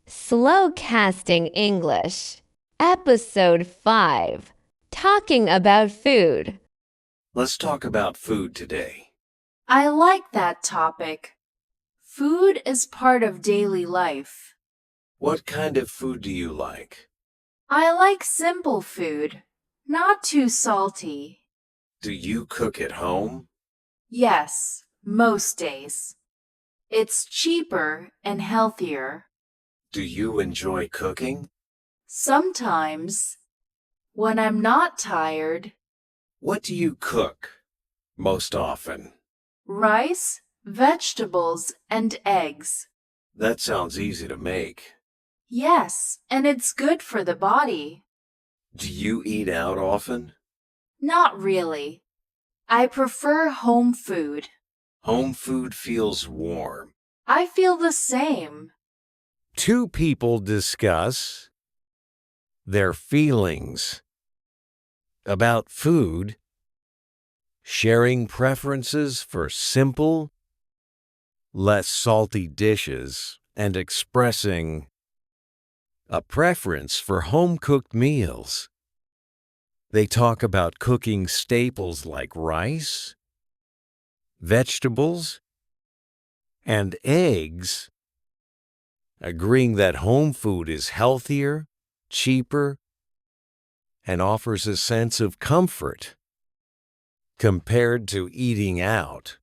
SlowCasting English, Episode 5, Talking About Food. Let's talk about food today. I like that topic. Food is part of daily life. What kind of food do you like? I like simple food, not too salty. Do you cook at home? Yes, most days. It's cheaper and healthier. Do you enjoy cooking? Sometimes, when I'm not tired, What do you cook most often? rice, vegetables, and eggs. That sounds easy to make. Yes, and it's good for the body. Do you eat out often? Not really. I prefer home food. Home food feels warm. I feel the same. Two people discuss their feelings about food, sharing preferences for simple, less salty dishes, and expressing a preference for home-cooked meals. They talk about cooking staples like rice, vegetables, and eggs, agreeing that home food is healthier, cheaper, and offers a sense of comfort compared to eating out.